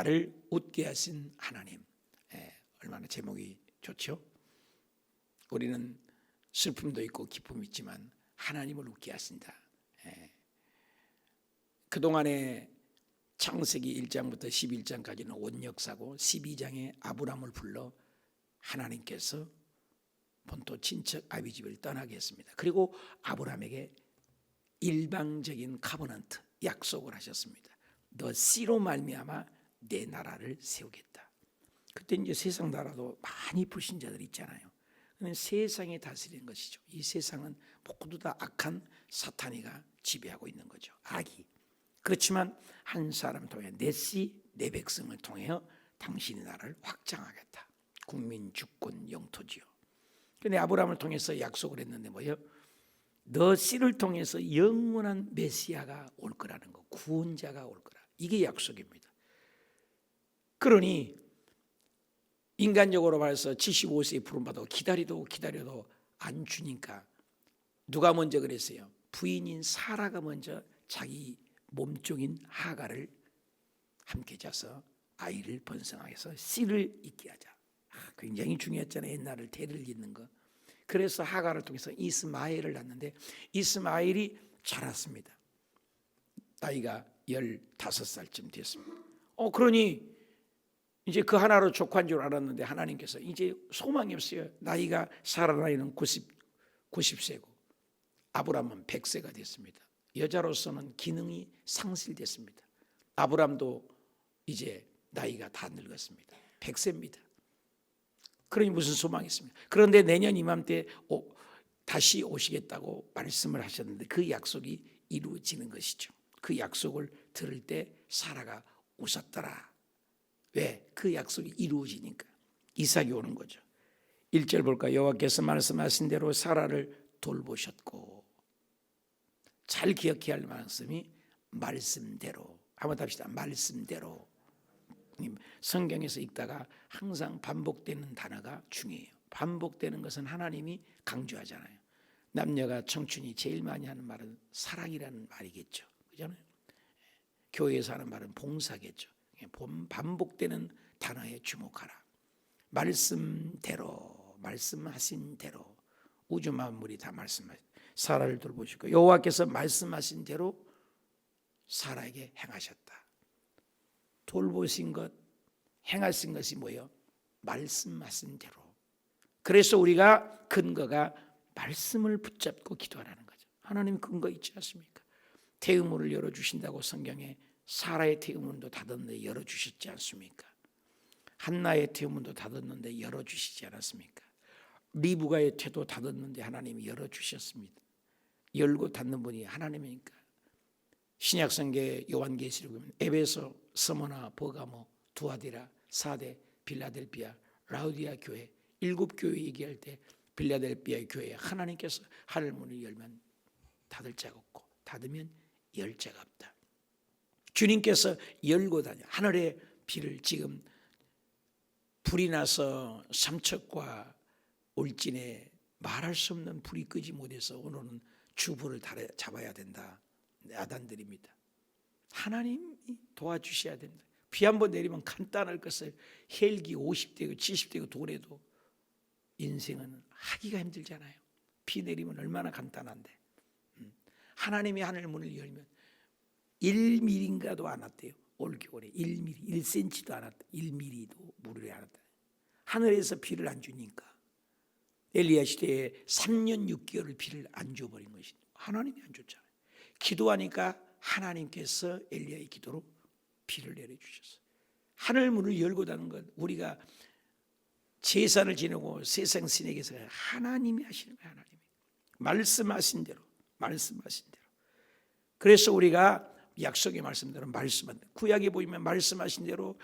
나를 웃게 하신 하나님. 얼마나 제목이 좋죠? 우리는 슬픔도 있고 기쁨이 있지만 하나님을 웃게 하신다. 그동안에 창세기 1장부터 11장까지는 온 역사고 12장에 아브라함을 불러 하나님께서 본토 친척 아비집을 떠나게 했습니다. 그리고 아브라함에게 일방적인 카버넌트 약속을 하셨습니다. 너 씨로 말미암아 내 나라를 세우겠다. 그때 이제 세상 나라도 많이 불신자들이 있잖아요. 세상이 다스리는 것이죠. 이 세상은 모두 다 악한 사탄이가 지배하고 있는 거죠. 악이. 그렇지만 한 사람을 통해 내 씨, 내 백성을 통해 당신의 나라를 확장하겠다. 국민, 주권, 영토지요. 그런데 아브라함을 통해서 약속을 했는데 뭐예요? 너 씨를 통해서 영원한 메시아가 올 거라는 거, 구원자가 올 거라. 이게 약속입니다. 그러니 인간적으로 말해서 75세에 부름받아 기다려도 안 주니까 누가 먼저 그랬어요? 부인인 사라가 먼저 자기 몸종인 하가를 함께 자서 아이를 번성하게 해서 씨를 있게 하자. 굉장히 중요했잖아요. 옛날을 대를 잇는 거. 그래서 하가를 통해서 이스마엘을 낳는데 이스마엘이 자랐습니다. 나이가 15살쯤 됐습니다. 그러니 이제 그 하나로 족한 줄 알았는데 하나님께서 이제 소망이 없어요. 나이가 사라 나이는 90세고 아브라함은 100세가 됐습니다. 여자로서는 기능이 상실됐습니다. 아브라함도 이제 나이가 다 늙었습니다. 100세입니다. 그러니 무슨 소망이 있습니까? 그런데 내년 이맘때 다시 오시겠다고 말씀을 하셨는데 그 약속이 이루어지는 것이죠. 그 약속을 들을 때 사라가 웃었더라. 왜? 그 약속이 이루어지니까. 이삭이 오는 거죠. 1절 볼까요? 여호와께서 말씀하신 대로 사라를 돌보셨고. 잘 기억해야 할 말씀이 말씀대로. 한번 합시다. 말씀대로. 성경에서 읽다가 항상 반복되는 단어가 중요해요. 반복되는 것은 하나님이 강조하잖아요. 남녀가 청춘이 제일 많이 하는 말은 사랑이라는 말이겠죠. 그렇잖아요. 교회에서 하는 말은 봉사겠죠. 반복되는 단어에 주목하라. 말씀대로, 말씀하신 대로 우주 만물이 다 말씀하신 사라를 돌보시고 여호와께서 말씀하신 대로 사라에게 행하셨다. 돌보신 것, 행하신 것이 뭐예요? 말씀하신 대로. 그래서 우리가 근거가 말씀을 붙잡고 기도하라는 거죠. 하나님 근거 있지 않습니까? 태음문을 열어주신다고 성경에 사라의 태음문도 닫았는데 열어주셨지 않습니까? 한나의 태음문도 닫았는데 열어주시지 않았습니까? 리브가의 태도 닫았는데 하나님이 열어주셨습니다. 열고 닫는 분이 하나님이니까. 신약성경 요한계시록 보면 에베소, 스무나, 버가모, 두아디라, 사데, 빌라델비아, 라우디아 교회 7교회 얘기할 때 빌라델비아 교회에 하나님께서 하늘 문을 열면 닫을 자가 없고 닫으면 열 자가 없다. 주님께서 열고 다녀. 하늘의 비를 지금 불이 나서 삼척과 울진에 말할 수 없는 불이 끄지 못해서 오늘은 주불을 잡아야 된다. 야단들입니다. 하나님이 도와주셔야 된다. 비 한 번 내리면 간단할 것을 헬기 50대고 70대고 도래도 인생은 하기가 힘들잖아요. 비 내리면 얼마나 간단한데. 하나님이 하늘 문을 열면 1mm인가도 안 왔대요. 올겨울에 1mm, 1cm도 안 왔다. 1mm도 물을 안 왔다. 하늘에서 비를 안 주니까 엘리야 시대에 3년 6개월을 비를 안 줘버린 것이 하나님이 안 줬잖아요. 기도하니까 하나님께서 엘리야의 기도로 비를 내려주셨어요. 하늘 문을 열고 닫는 것, 우리가 제사를 지내고 세상 신에게서 하나님이 하시는 거예요. 하나님이 말씀하신 대로, 말씀하신 대로. 그래서 우리가 약속의 말씀대로 말씀한 대로, 구약에 보이면 말씀하신 대로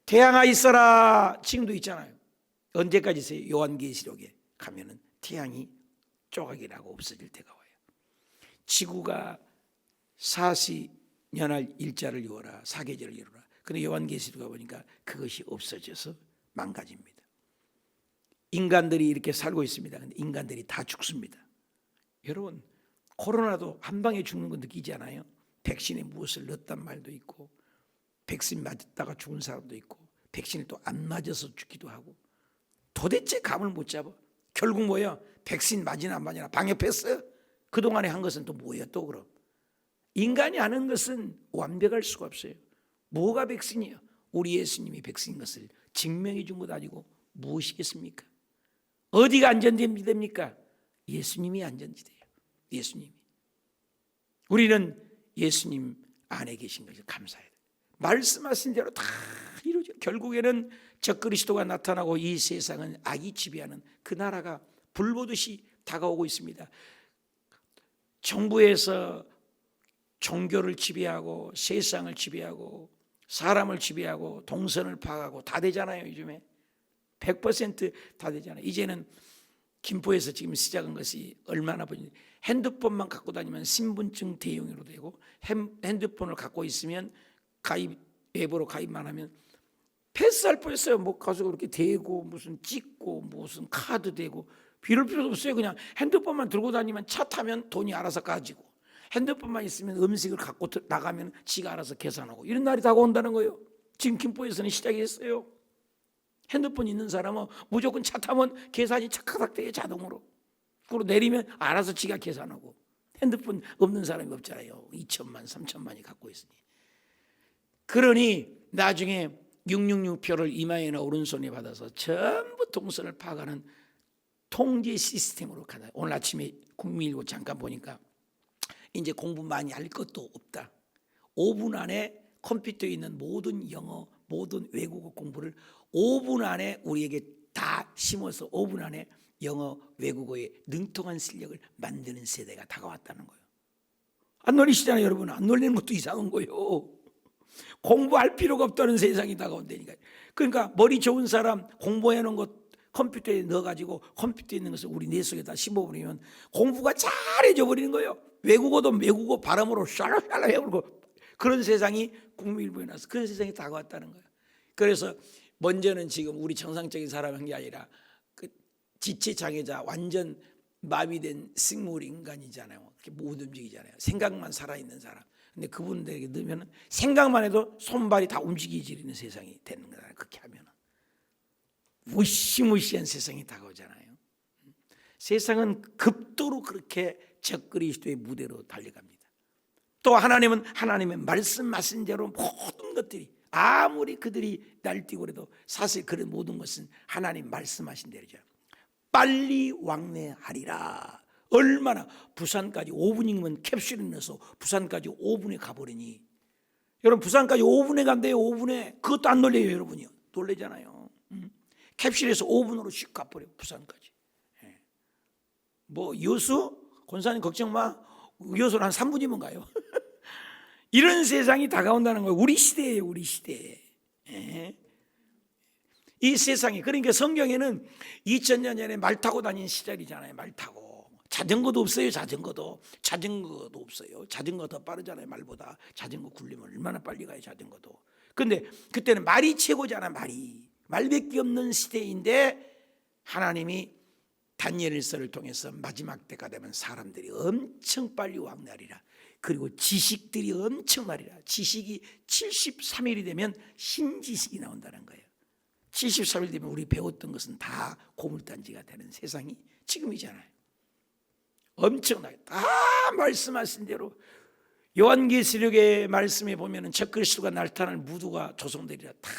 태양아 있어라 지금도 있잖아요. 언제까지 있어요? 요한계시록에 가면은 태양이 조각이 나고 없어질 때가 와요. 지구가 사시년할 일자를 이루어라, 사계절을 이루어라. 그런데 요한계시록에 보니까 그것이 없어져서 망가집니다. 인간들이 이렇게 살고 있습니다. 그런데 인간들이 다 죽습니다. 여러분, 코로나도 한 방에 죽는 거 느끼지 않아요? 백신에 무엇을 넣었단 말도 있고 백신 맞았다가 죽은 사람도 있고 백신을 또 안 맞아서 죽기도 하고 도대체 감을 못 잡아. 결국 뭐예요? 백신 맞이나 안 맞이나 방역했어요? 그동안에 한 것은 또 뭐예요? 또 그럼 인간이 하는 것은 완벽할 수가 없어요. 뭐가 백신이에요? 우리 예수님이 백신인 것을 증명해 준 것 아니고 무엇이겠습니까? 어디가 안전됩니까? 예수님이 안전지대예요. 예수님이. 우리는 예수님 안에 계신 것을 감사해야 돼요. 말씀하신 대로 다 이루어져. 결국에는 적그리스도가 나타나고 이 세상은 악이 지배하는 그 나라가 불보듯이 다가오고 있습니다. 정부에서 종교를 지배하고 세상을 지배하고 사람을 지배하고 동선을 파악하고 다 되잖아요. 요즘에 100% 되잖아요. 이제는 김포에서 지금 시작한 것이 얼마나 보니 핸드폰만 갖고 다니면 신분증 대용으로 되고 핸드폰을 갖고 있으면 앱으로 가입만 하면 패스할 뻔했어요. 뭐 가서 그렇게 대고 무슨 찍고 무슨 카드 대고 이럴 필요도 없어요. 그냥 핸드폰만 들고 다니면 차 타면 돈이 알아서 가지고 핸드폰만 있으면 음식을 갖고 나가면 지가 알아서 계산하고 이런 날이 다가온다는 거예요. 지금 김포에서는 시작이 됐어요. 핸드폰 있는 사람은 무조건 차 타면 계산이 착각 돼요. 자동으로. 그리고 내리면 알아서 지가 계산하고. 핸드폰 없는 사람이 없잖아요. 2천만 3천만이 갖고 있으니. 그러니 나중에 666표를 이마에나 오른손에 받아서 전부 동선을 파악하는 통제 시스템으로 가다. 오늘 아침에 국민일보 잠깐 보니까 이제 공부 많이 할 것도 없다. 5분 안에 컴퓨터에 있는 모든 영어, 모든 외국어 공부를 5분 안에 우리에게 다 심어서 5분 안에 영어, 외국어의 능통한 실력을 만드는 세대가 다가왔다는 거예요. 안 놀리시잖아요, 여러분. 안 놀리는 것도 이상한 거예요. 공부할 필요가 없다는 세상이 다가온다니까요. 그러니까 머리 좋은 사람 공부해 놓은 것 컴퓨터에 넣어가지고 컴퓨터에 있는 것을 우리 뇌 속에다 심어버리면 공부가 잘해져 버리는 거예요. 외국어도 외국어 발음으로 샬라샬라 해버리고 그런 세상이 국민일보에 나서 그런 세상이 다가왔다는 거예요. 그래서 먼저는 지금 우리 정상적인 사람 한 게 아니라 그 지체장애자 완전 마비된 식물 인간이잖아요. 이렇게 못 움직이잖아요. 생각만 살아있는 사람. 근데 그분들에게 넣으면 생각만 해도 손발이 다 움직이지는 세상이 되는 거잖아요. 그렇게 하면 무시무시한 세상이 다가오잖아요. 세상은 급도로 그렇게 적그리스도의 무대로 달려갑니다. 또 하나님은 하나님의 말씀하신 대로 모든 것들이 아무리 그들이 날뛰고 그래도 사실 그런 모든 것은 하나님 말씀하신 대로죠. 빨리 왕래하리라. 얼마나 부산까지 5분이면 캡슐에 넣어서 부산까지 5분에 가버리니 여러분 부산까지 5분에 간대요. 5분에. 그것도 안 놀래요 여러분이요. 놀래잖아요. 캡슐에서 5분으로 슉 가버려 부산까지. 뭐 여수? 권사님 걱정 마. 여수는 한 3분이면 가요. 이런 세상이 다가온다는 거예요. 우리 시대예요. 우리 시대에. 이 세상이 그러니까 성경에는 2000년 전에 말 타고 다닌 시절이잖아요. 말 타고. 자전거도 없어요. 자전거도 없어요. 자전거 더 빠르잖아요. 말보다. 자전거 굴리면 얼마나 빨리 가요. 자전거도. 근데 그때는 말이 최고잖아. 말밖에 없는 시대인데 하나님이 다니엘서를 통해서 마지막 때가 되면 사람들이 엄청 빨리 왕래하리라. 그리고 지식들이 엄청 말이라. 지식이 73일이 되면 신지식이 나온다는 거예요. 73일 되면 우리 배웠던 것은 다 고물단지가 되는 세상이 지금이잖아요. 엄청나게 다 말씀하신 대로 요한계시록의 말씀에 보면은 적그리스도가 나타날 무도가 조성되리라. 다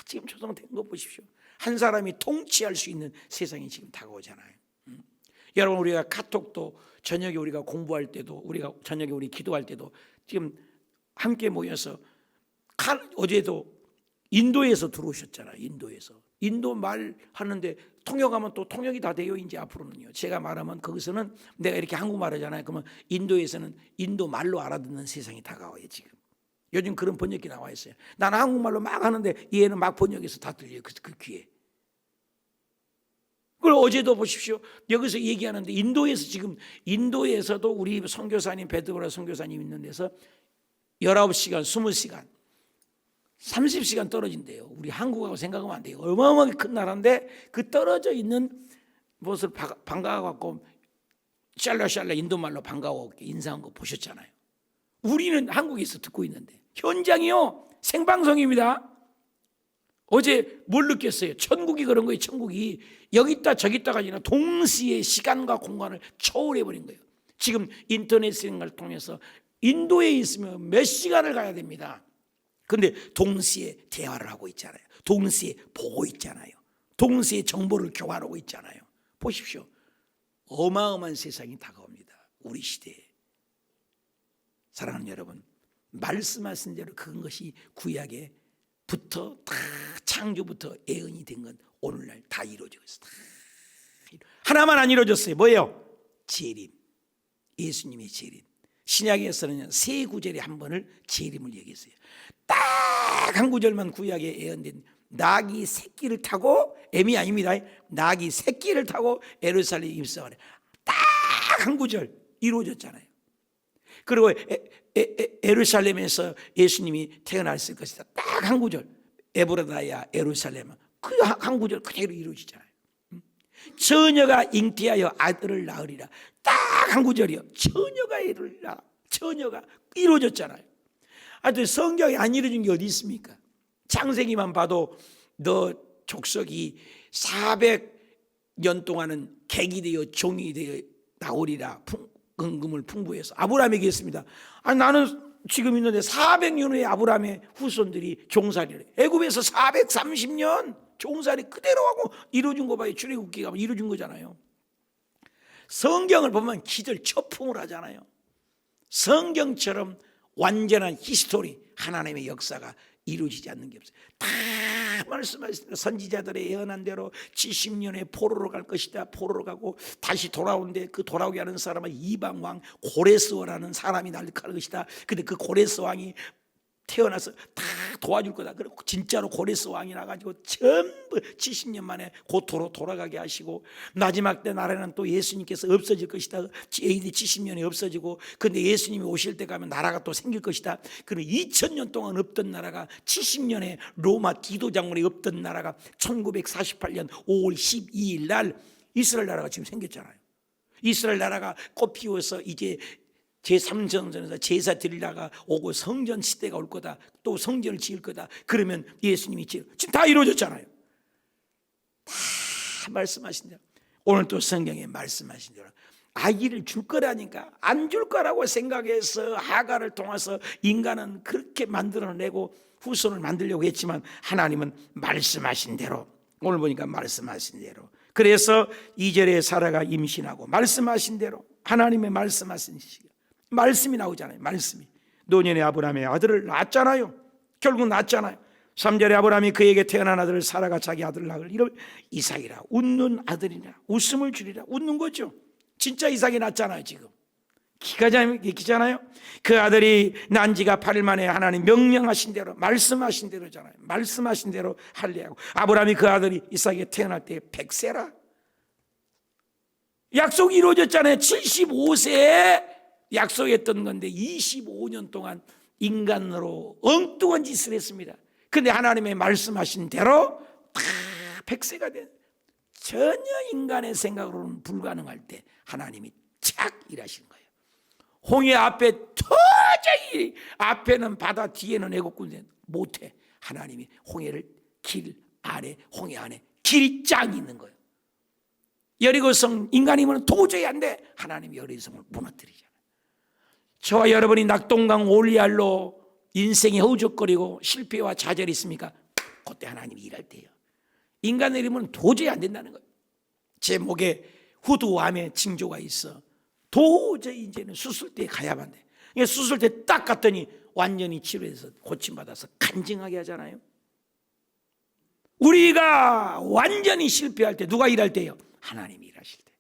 지금 조성된 거 보십시오. 한 사람이 통치할 수 있는 세상이 지금 다가오잖아요. 여러분 우리가 카톡도 저녁에 우리가 공부할 때도 우리가 저녁에 우리 기도할 때도 지금 함께 모여서 어제도 인도에서 들어오셨잖아요. 인도 말 하는데 통역하면 또 통역이 다 돼요. 이제 앞으로는요. 제가 말하면 거기서는 내가 이렇게 한국말 하잖아요. 그러면 인도에서는 인도 말로 알아듣는 세상이 다가와요. 지금 요즘 그런 번역기 나와 있어요. 나는 한국말로 막 하는데 얘는 막 번역해서 다 들려요. 그 귀에. 그리고 어제도 보십시오. 여기서 얘기하는데 인도에서도 우리 선교사님 베드로라 선교사님 있는 데서 19시간 20시간 30시간 떨어진대요. 우리 한국하고 생각하면 안 돼요. 어마어마하게 큰 나라인데 그 떨어져 있는 모습을 반가워갖고 샬라샬라 인도말로 반가워 인사한 거 보셨잖아요. 우리는 한국에서 듣고 있는데 현장이요. 생방송입니다. 어제 뭘 느꼈어요? 천국이 그런 거예요. 천국이 여기 있다 저기 있다가 아니라 동시에 시간과 공간을 초월해 버린 거예요. 지금 인터넷을 통해서 인도에 있으면 몇 시간을 가야 됩니다. 그런데 동시에 대화를 하고 있잖아요. 동시에 보고 있잖아요. 동시에 정보를 교환하고 있잖아요. 보십시오. 어마어마한 세상이 다가옵니다. 우리 시대에. 사랑하는 여러분, 말씀하신 대로 그것이 구약에부터 다 창조부터 예언이 된 건 오늘날 다 이루어지고 있어요. 하나만 안 이루어졌어요. 뭐예요? 재림. 예수님의 재림. 신약에서는 세 구절에 한 번을 재림을 얘기했어요. 딱 한 구절만 구약에 예언된 낙이 새끼를 타고, 애미 아닙니다. 낙이 새끼를 타고 예루살렘에 입성하래. 딱 한 구절 이루어졌잖아요. 그리고 예루살렘에서 예수님이 태어났을 것이다. 딱 한 구절. 에브라다야 예루살렘. 그 한 구절 그대로 이루어지잖아요. 처녀가 잉태하여 아들을 낳으리라. 딱 한 구절이요. 처녀가 아들을 낳아. 처녀가 이루어졌잖아요. 하여튼 성경에 안 이루어진 게 어디 있습니까? 창세기만 봐도 너 족속이 400년 동안은 객이 되어 종이 되어 나오리라. 은금을 풍부해서 아브라함에게 했습니다. 아니, 나는 지금 있는데 400년 후에 아브라함의 후손들이 종살이래. 애굽에서 430년 종살이 그대로 하고 이루어진 거 봐요. 출애굽기가 이루어진 거잖아요. 성경을 보면 기절초풍을 하잖아요. 성경처럼 완전한 히스토리, 하나님의 역사가 이루어지지 않는 게 없어요. 다 말씀하신 선지자들의 예언한 대로 70년에 포로로 갈 것이다. 포로로 가고 다시 돌아오는데 그 돌아오게 하는 사람은 이방왕 고레스왕이라는 사람이 날 것이다. 근데 그 고레스왕이 태어나서 다 도와줄 거다. 그리고 진짜로 고레스왕이 나가지고 전부 70년 만에 고토로 돌아가게 하시고, 마지막 때 나라는 또 예수님께서 없어질 것이다. AD 70년에 없어지고, 근데 예수님이 오실 때 가면 나라가 또 생길 것이다. 그럼 2000년 동안 없던 나라가 70년에 로마 디도 장군이 없던 나라가 1948년 5월 12일 날 이스라엘 나라가 지금 생겼잖아요. 이스라엘 나라가 꽃 피워서 이제 제3성전에서 제사 드리다가 오고 성전 시대가 올 거다. 또 성전을 지을 거다. 그러면 예수님이 지금 다 이루어졌잖아요. 다 말씀하신 대로. 오늘 또 성경에 말씀하신 대로 아기를 줄 거라니까 안 줄 거라고 생각해서 하가를 통해서 인간은 그렇게 만들어내고 후손을 만들려고 했지만 하나님은 말씀하신 대로, 오늘 보니까 말씀하신 대로, 그래서 2절에 사라가 임신하고 말씀하신 대로 하나님의 말씀하신 시간 말씀이 나오잖아요. 말씀이 노년에 아브라함의 아들을 낳았잖아요. 결국 낳았잖아요. 3절에 아브라함이 그에게 태어난 아들을 사라가 자기 아들을 낳을 이름 이삭이라. 웃는 아들이라. 웃음을 주리라. 웃는 거죠. 진짜 이삭이 낳았잖아요. 지금 기잖아요. 그 아들이 난 지가 8일 만에 하나님 명령하신 대로 말씀하신 대로잖아요. 말씀하신 대로 할례하고, 아브라함이 그 아들이 이삭이 태어날 때 100세라. 약속이 이루어졌잖아요. 75세에 약속했던 건데 25년 동안 인간으로 엉뚱한 짓을 했습니다. 그런데 하나님의 말씀하신 대로 다 100세가 된, 전혀 인간의 생각으로는 불가능할 때 하나님이 착 일하신 거예요. 홍해 앞에 도저히 앞에는 바다 뒤에는 애국군대 못해. 하나님이 홍해를 길 아래, 홍해 안에 길이 짱 있는 거예요. 여리고성 인간이면 도저히 안 돼. 하나님이 여리고성을 무너뜨리잖아요. 저와 여러분이 낙동강 올리알로 인생이 허우적거리고 실패와 좌절이 있습니까? 그때 하나님이 일할 때예요. 인간의 이름은 도저히 안 된다는 거예요. 제 목에 후두암의 징조가 있어. 도저히 이제는 수술대에 가야만 돼. 수술대 딱 갔더니 완전히 치료해서 고침받아서 간증하게 하잖아요. 우리가 완전히 실패할 때 누가 일할 때요? 하나님이 일하실 때.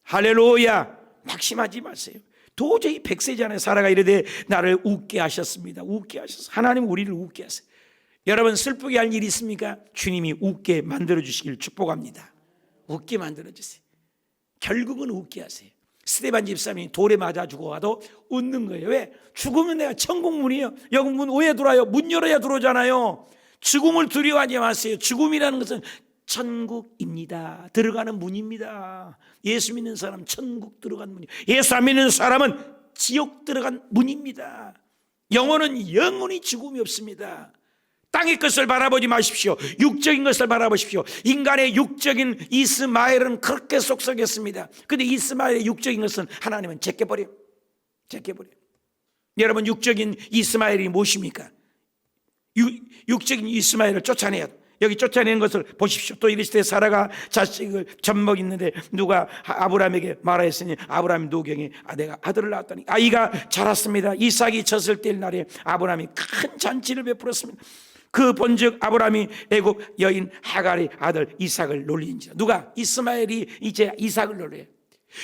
할렐루야. 낙심하지 마세요. 도저히 100세잖아요. 사라가 이르되 나를 웃게 하셨습니다. 웃게 하셨어. 하나님 우리를 웃게 하세요. 여러분 슬프게 할 일이 있습니까? 주님이 웃게 만들어주시길 축복합니다. 웃게 만들어주세요. 결국은 웃게 하세요. 스데반 집사님이 돌에 맞아 죽어가도 웃는 거예요. 왜? 죽으면 내가 천국문이에요. 여기 문 왜 들어와요? 문 열어야 들어오잖아요. 죽음을 두려워하지 마세요. 죽음이라는 것은 천국입니다. 들어가는 문입니다. 예수 믿는 사람 천국 들어간 문이에요. 예수 안 믿는 사람은 지옥 들어간 문입니다. 영혼은 영원히 죽음이 없습니다. 땅의 것을 바라보지 마십시오. 육적인 것을 바라보십시오. 인간의 육적인 이스마엘은 그렇게 속썩였습니다. 그런데 이스마엘의 육적인 것은 하나님은 제껴버려. 여러분, 육적인 이스마엘이 무엇입니까? 육적인 이스마엘을 쫓아내야 돼. 여기 쫓아내는 것을 보십시오. 또 이르시되 사라가 자식을 젖먹 있는데 누가 아브라함에게 말하였으니 아브라함이 노경에 내가 아들을 낳았다니. 아이가 자랐습니다. 이삭이 젖을 뗄 날에 아브라함이 큰 잔치를 베풀었습니다. 그 본즉 아브라함이 애굽 여인 하갈의 아들 이삭을 놀리는지라. 누가? 이스마엘이 이제 이삭을 놀려요.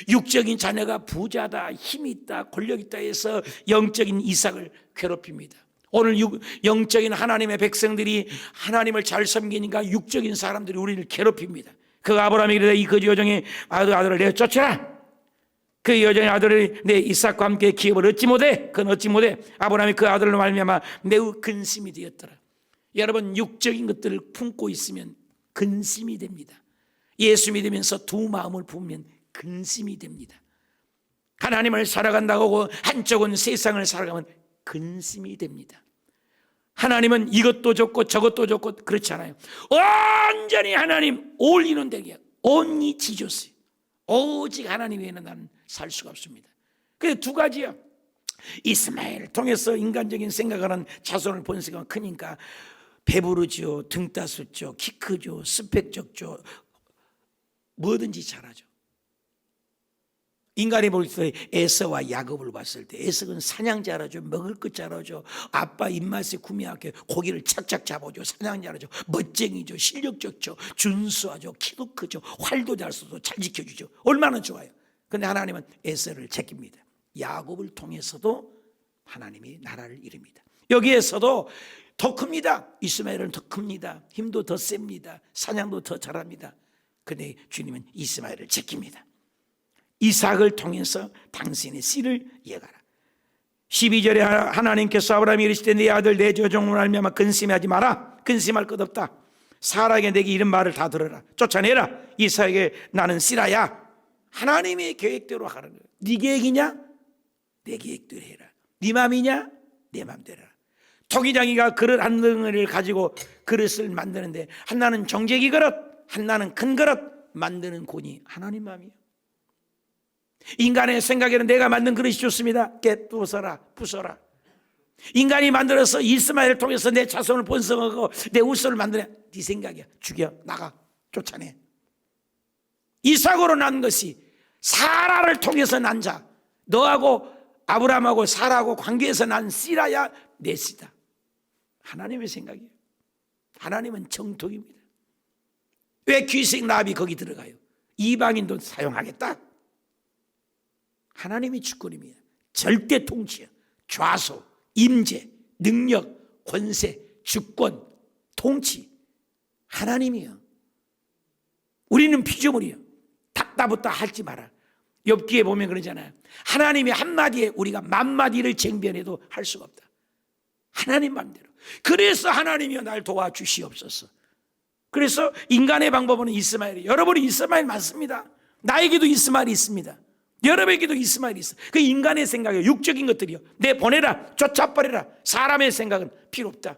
육적인 자녀가 부자다, 힘이 있다, 권력 있다 해서 영적인 이삭을 괴롭힙니다. 오늘 영적인 하나님의 백성들이 하나님을 잘 섬기니까 육적인 사람들이 우리를 괴롭힙니다. 그 아브라함이 그러되 그 여종의 아들을 내어 쫓아라. 그 여종의 아들을 내 이삭과 함께 기업을 얻지 못해. 그는 얻지 못해. 아브라함이 그 아들로 말미암아 매우 근심이 되었더라. 여러분, 육적인 것들을 품고 있으면 근심이 됩니다. 예수 믿으면서 두 마음을 품으면 근심이 됩니다. 하나님을 살아간다고 하고 한쪽은 세상을 살아가면 근심이 됩니다. 하나님은 이것도 좋고 저것도 좋고 그렇지 않아요. 온전히 하나님 올리는 데게 온이 지조세. 오직 하나님 외에는 나는 살 수가 없습니다. 그게 두 가지야. 이스마엘을 통해서 인간적인 생각하는 자손을 번성하면 크니까 배부르죠, 등 따숩죠, 키 크죠, 스펙 적죠, 뭐든지 잘하죠. 인간이 볼 때 에서와 야곱을 봤을 때 에서는 사냥 잘하죠, 먹을 것 잘하죠, 아빠 입맛에 구미하게 고기를 착착 잡아줘, 사냥 잘하죠, 멋쟁이죠, 실력 좋죠, 준수하죠, 키도 크죠, 활도 잘 쏘고 잘 지켜주죠. 얼마나 좋아요. 그런데 하나님은 에서를 제낍니다. 야곱을 통해서도 하나님이 나라를 이룹니다. 여기에서도 더 큽니다. 이스마엘은 더 큽니다. 힘도 더 셉니다. 사냥도 더 잘합니다. 그런데 주님은 이스마엘을 제낍니다. 이삭을 통해서 당신의 씨를 이어가라. 12절에 하나님께서 아브라함이 이르시되 네 아들 내 조종을 알면 근심하지 마라. 근심할 것 없다. 사라에게 내게 이런 말을 다 들어라. 쫓아내라. 이삭에게 나는 씨라야. 하나님의 계획대로 하라는 거예요. 네 계획이냐? 내 계획대로 해라. 네 마음이냐? 내 마음대로 해라. 토기장이가 그릇 한 덩어리를 가지고 그릇을 만드는데 하나는 정제기 그릇, 하나는 큰 그릇 만드는 권이 하나님 마음이에요. 인간의 생각에는 내가 만든 그릇이 좋습니다. 깨부숴라, 부숴라. 인간이 만들어서 이스마엘을 통해서 내 자손을 번성하고 내 우서를 만드네. 네 생각이야. 죽여, 나가, 쫓아내. 이삭으로 난 것이 사라를 통해서 난 자. 너하고 아브라함하고 사라하고 관계에서 난 씨라야 내 씨다. 하나님의 생각이에요. 하나님은 정통입니다. 왜 귀식 나비 거기 들어가요? 이방인도 사용하겠다. 하나님이 주권입니다. 절대 통치야. 좌소, 임재, 능력, 권세, 주권, 통치 하나님이요. 우리는 피조물이요. 답답부터 하지 마라. 욥기에 보면 그러잖아요. 하나님의 한마디에 우리가 만마디를 쟁변해도 할 수가 없다. 하나님 마음대로. 그래서 하나님이여 날 도와주시옵소서. 그래서 인간의 방법은 이스마엘이에요. 여러분이 이스마엘 맞습니다. 나에게도 이스마엘이 있습니다. 여러분에게도 이스마엘이 있어. 그 인간의 생각이에요. 육적인 것들이요. 내 보내라, 쫓아버려라. 사람의 생각은 필요 없다.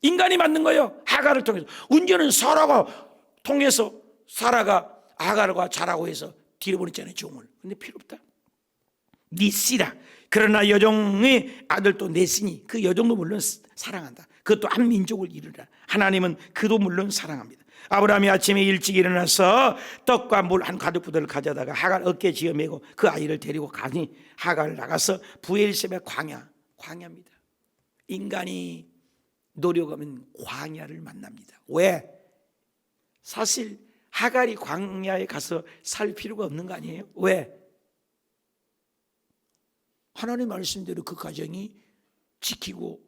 인간이 만든 거예요. 하갈을 통해서. 문제는 사라가 통해서 사라가 하갈과 자라고 해서 뒤로 보냈잖아요, 종을. 근데 필요 없다. 네 씨라. 그러나 여종의 아들도 내 씨니 그 여종도 물론 사랑한다. 그것도 한 민족을 이루라. 하나님은 그도 물론 사랑합니다. 아브라함이 아침에 일찍 일어나서 떡과 물 한 가득 부대를 가져다가 하갈 어깨에 지어 메고 그 아이를 데리고 가니 하갈 나가서 부엘세바 광야입니다. 인간이 노력하면 광야를 만납니다. 왜? 사실 하갈이 광야에 가서 살 필요가 없는 거 아니에요? 왜? 하나님 말씀대로 그 가정이 지키고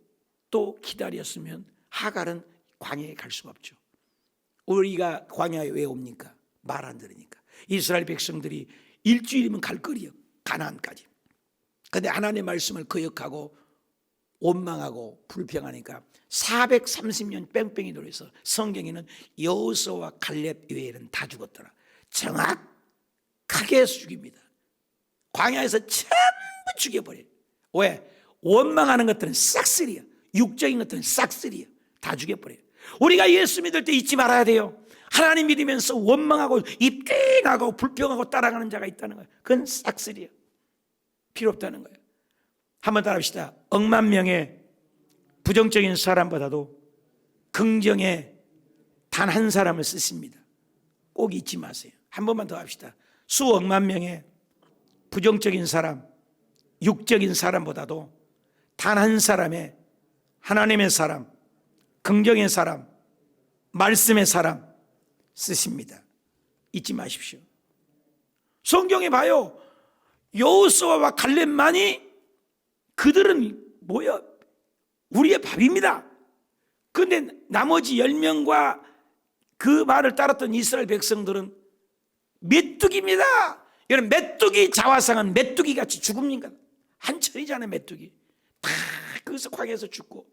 또 기다렸으면 하갈은 광야에 갈 수가 없죠. 우리가 광야에 왜 옵니까? 말 안 들으니까. 이스라엘 백성들이 일주일이면 갈 거리요. 가나안까지. 그런데 하나님의 말씀을 거역하고 원망하고 불평하니까 430년 뺑뺑이 돌아서 성경에는 여호수아와 갈렙 외에는 다 죽었더라. 정확하게 죽입니다. 광야에서 전부 죽여버려요. 왜? 원망하는 것들은 싹쓸이야. 육적인 것들은 싹쓸이야. 다 죽여버려요. 우리가 예수 믿을 때 잊지 말아야 돼요. 하나님 믿으면서 원망하고 입 띵하고 불평하고 따라가는 자가 있다는 거예요. 그건 싹쓸이야. 필요 없다는 거예요. 한번 따라합시다. 억만 명의 부정적인 사람보다도 긍정의 단 한 사람을 쓰십니다. 꼭 잊지 마세요. 한 번만 더 합시다. 수억만 명의 부정적인 사람, 육적인 사람보다도 단 한 사람의 하나님의 사람, 긍정의 사람, 말씀의 사람 쓰십니다. 잊지 마십시오. 성경에 봐요. 여호수아와 갈렙만이 그들은 뭐야? 우리의 밥입니다. 그런데 나머지 10명과 그 말을 따랐던 이스라엘 백성들은 메뚜기입니다. 여러분, 메뚜기 자화상은 메뚜기 같이 죽습니까? 한철이잖아요. 메뚜기 다 거기서 광야에서 죽고,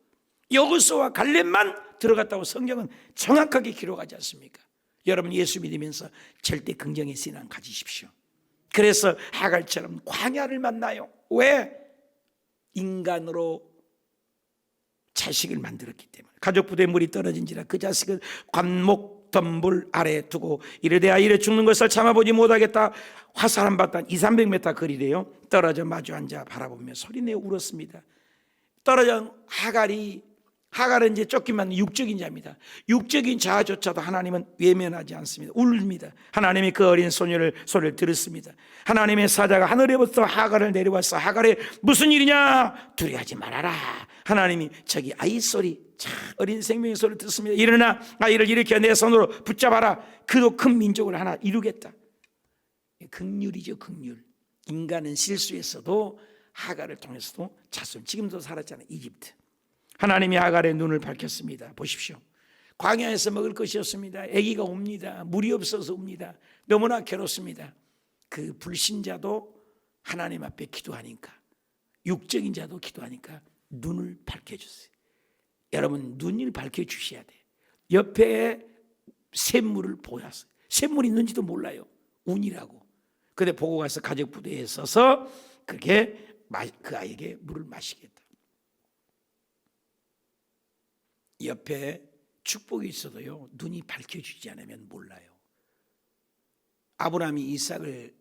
여호수아와 갈렙만 들어갔다고 성경은 정확하게 기록하지 않습니까? 여러분, 예수 믿으면서 절대 긍정의 신앙 가지십시오. 그래서 하갈처럼 광야를 만나요. 왜? 인간으로 자식을 만들었기 때문에. 가족 부대에 물이 떨어진지라 그 자식을 관목 덤불 아래에 두고 이르되 이래 죽는 것을 참아보지 못하겠다. 화살 한 바탕 200-300m 거리래요. 떨어져 마주 앉아 바라보며 소리내어 울었습니다. 떨어져 하갈은 이제 쫓기만 육적인 자입니다. 육적인 자조차도 하나님은 외면하지 않습니다. 울립니다. 하나님이 그 어린 소리를 들었습니다. 하나님의 사자가 하늘에부터 하갈을 내려와서 하갈에 무슨 일이냐? 두려워하지 말아라. 하나님이 저기 아이 소리, 어린 생명의 소리를 듣습니다. 일어나 아이를 일으켜 내 손으로 붙잡아라. 그도 큰 민족을 하나 이루겠다. 긍휼이죠, 긍휼. 인간은 실수했어도 하갈을 통해서도 자손, 지금도 살았잖아요. 이집트. 하나님이 하갈의 눈을 밝혔습니다. 보십시오. 광야에서 먹을 것이 없습니다. 아기가 옵니다. 물이 없어서 옵니다. 너무나 괴롭습니다. 그 불신자도 하나님 앞에 기도하니까, 육적인 자도 기도하니까 눈을 밝혀주세요. 여러분, 눈을 밝혀주셔야 돼요. 옆에 샘물을 보였어요. 샘물이 있는지도 몰라요. 운이라고. 근데 보고 가서 가족 부대에 서서 그렇게 그 아이에게 물을 마시겠다. 옆에 축복이 있어도요, 눈이 밝혀주지 않으면 몰라요. 아브라함이 이삭을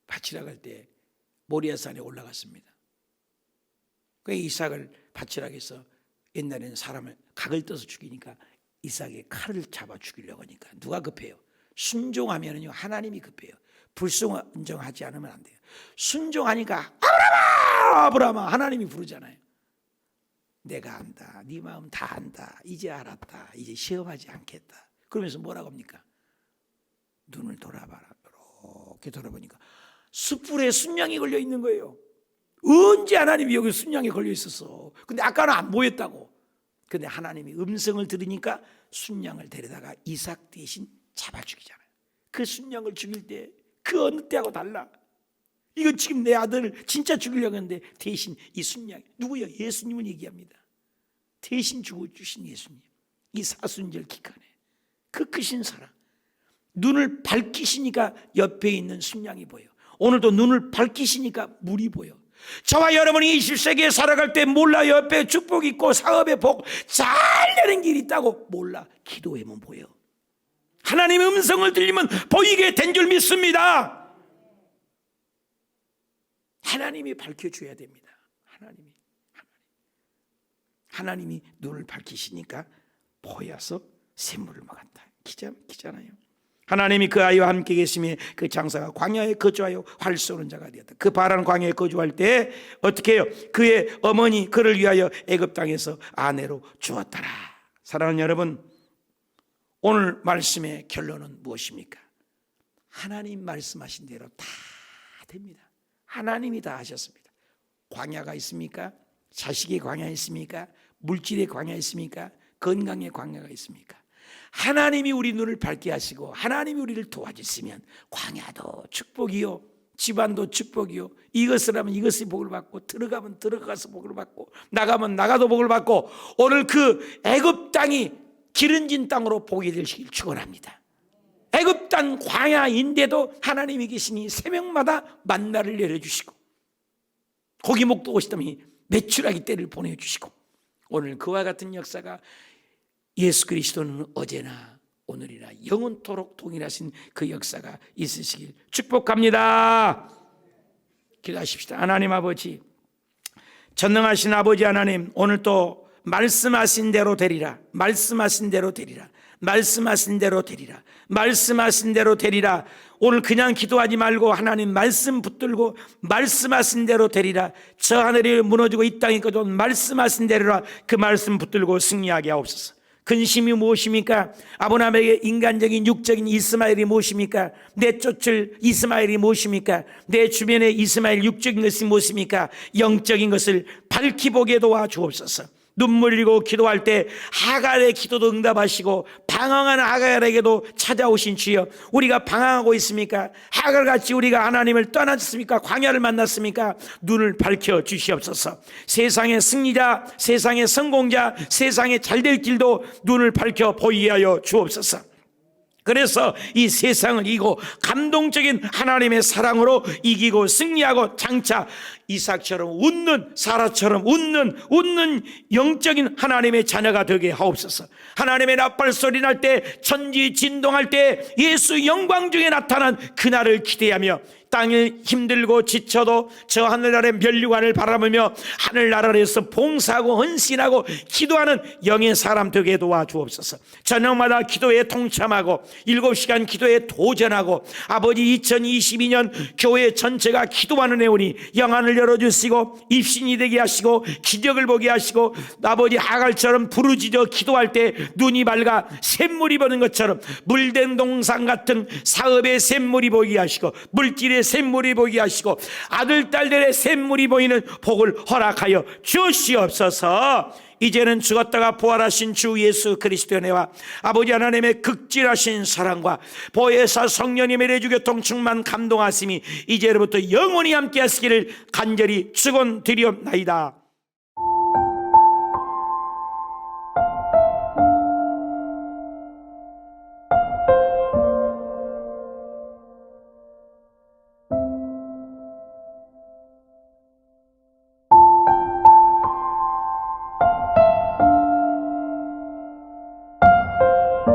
바치러 갈 때 모리아산에 올라갔습니다. 그 이삭을 바치러 해서 옛날에는 사람을 각을 떠서 죽이니까 이삭의 칼을 잡아 죽이려고 하니까 누가 급해요? 순종하면요 하나님이 급해요. 불순종하지 않으면 안 돼요. 순종하니까 아브라함아 아브라함아 하나님이 부르잖아요. 내가 안다. 네 마음 다 안다. 이제 알았다. 이제 시험하지 않겠다. 그러면서 뭐라고 합니까? 눈을 돌아봐라. 이렇게 돌아보니까 숯불에 순양이 걸려 있는 거예요. 언제 하나님이 여기 순양에 걸려 있었어? 근데 아까는 안 보였다고. 근데 하나님이 음성을 들으니까 순양을 데려다가 이삭 대신 잡아 죽이잖아요. 그 순양을 죽일 때 그 어느 때하고 달라. 이거 지금 내 아들을 진짜 죽이려고 했는데 대신 이 순양, 누구야? 예수님을 얘기합니다. 대신 죽어주신 예수님. 이 사순절 기간에 그 크신 사랑, 눈을 밝히시니까 옆에 있는 순양이 보여. 오늘도 눈을 밝히시니까 물이 보여. 저와 여러분이 20세기에 살아갈 때 몰라. 옆에 축복 있고 사업의 복 잘 되는 길이 있다고 몰라. 기도하면 보여. 하나님의 음성을 들리면 보이게 된 줄 믿습니다. 하나님이 밝혀줘야 됩니다. 하나님이 눈을 밝히시니까 보여서 샘물을 먹었다. 기잖아요. 하나님이 그 아이와 함께 계심에 그 장사가 광야에 거주하여 활 쏘는 자가 되었다. 그 바란 광야에 거주할 때 어떻게 해요? 그의 어머니 그를 위하여 애굽 땅에서 아내로 주었더라. 사랑하는 여러분, 오늘 말씀의 결론은 무엇입니까? 하나님 말씀하신 대로 다 됩니다. 하나님이 다 하셨습니다. 광야가 있습니까? 자식의 광야 있습니까? 물질의 광야 있습니까? 건강의 광야가 있습니까? 하나님이 우리 눈을 밝게 하시고 하나님이 우리를 도와주시면 광야도 축복이요, 집안도 축복이요, 이것을 하면 이것이 복을 받고, 들어가면 들어가서 복을 받고, 나가면 나가도 복을 받고, 오늘 그 애굽 땅이 기름진 땅으로 복이 되시길 축원합니다. 애굽 땅 광야인데도 하나님이 계시니 새벽마다 만나를 내려주시고, 고기 먹고 오시더니 메추라기 때를 보내주시고 오늘 그와 같은 역사가 예수 그리스도는 어제나 오늘이나 영원토록 동일하신 그 역사가 있으시길 축복합니다. 기도하십시다. 하나님 아버지, 전능하신 아버지 하나님, 오늘 또 말씀하신 대로 되리라, 말씀하신 대로 되리라, 말씀하신 대로 되리라, 말씀하신 대로 되리라. 오늘 그냥 기도하지 말고 하나님 말씀 붙들고 말씀하신 대로 되리라. 저 하늘이 무너지고 이 땅이 꺼져 말씀하신 대로라. 그 말씀 붙들고 승리하게 하옵소서. 근심이 무엇입니까? 아브라함에게 인간적인 육적인 이스마엘이 무엇입니까? 내쫓을 이스마엘이 무엇입니까? 내 주변에 이스마엘 육적인 것이 무엇입니까? 영적인 것을 밝히 보게 도와주옵소서. 눈물 흘리고 기도할 때 하갈의 기도도 응답하시고 방황하는 하갈에게도 찾아오신 주여, 우리가 방황하고 있습니까? 하갈같이 우리가 하나님을 떠났습니까? 광야를 만났습니까? 눈을 밝혀 주시옵소서. 세상의 승리자, 세상의 성공자, 세상의 잘될 길도 눈을 밝혀 보이게 하여 주옵소서. 그래서 이 세상을 이기고 감동적인 하나님의 사랑으로 이기고 승리하고 장차 이삭처럼 웃는, 사라처럼 웃는 영적인 하나님의 자녀가 되게 하옵소서. 하나님의 나팔 소리 날 때, 천지 진동할 때 예수 영광 중에 나타난 그날을 기대하며 땅을 힘들고 지쳐도 저 하늘 아래 면류관을 바라보며 하늘나라에서 봉사하고 헌신하고 기도하는 영의 사람 되게 도와주옵소서. 저녁마다 기도에 동참하고 7시간 기도에 도전하고 아버지 2022년 교회 전체가 기도하는 해오니 영안을 열어주시고 입신이 되게 하시고 기적을 보게 하시고 아버지 하갈처럼 부르짖어 기도할 때 눈이 밝아 샘물이 보는 것처럼 물된 동상 같은 사업의 샘물이 보이게 하시고 물질의 샘물이 보이게 하시고 아들 딸들의 샘물이 보이는 복을 허락하여 주시옵소서. 이제는 죽었다가 부활하신 주 예수 그리스도의 은혜와 아버지 하나님의 극진하신 사랑과 보혜사 성령님의 내주교통 충만 감동하심이 이제로부터 영원히 함께 하시기를 간절히 축원드리옵나이다.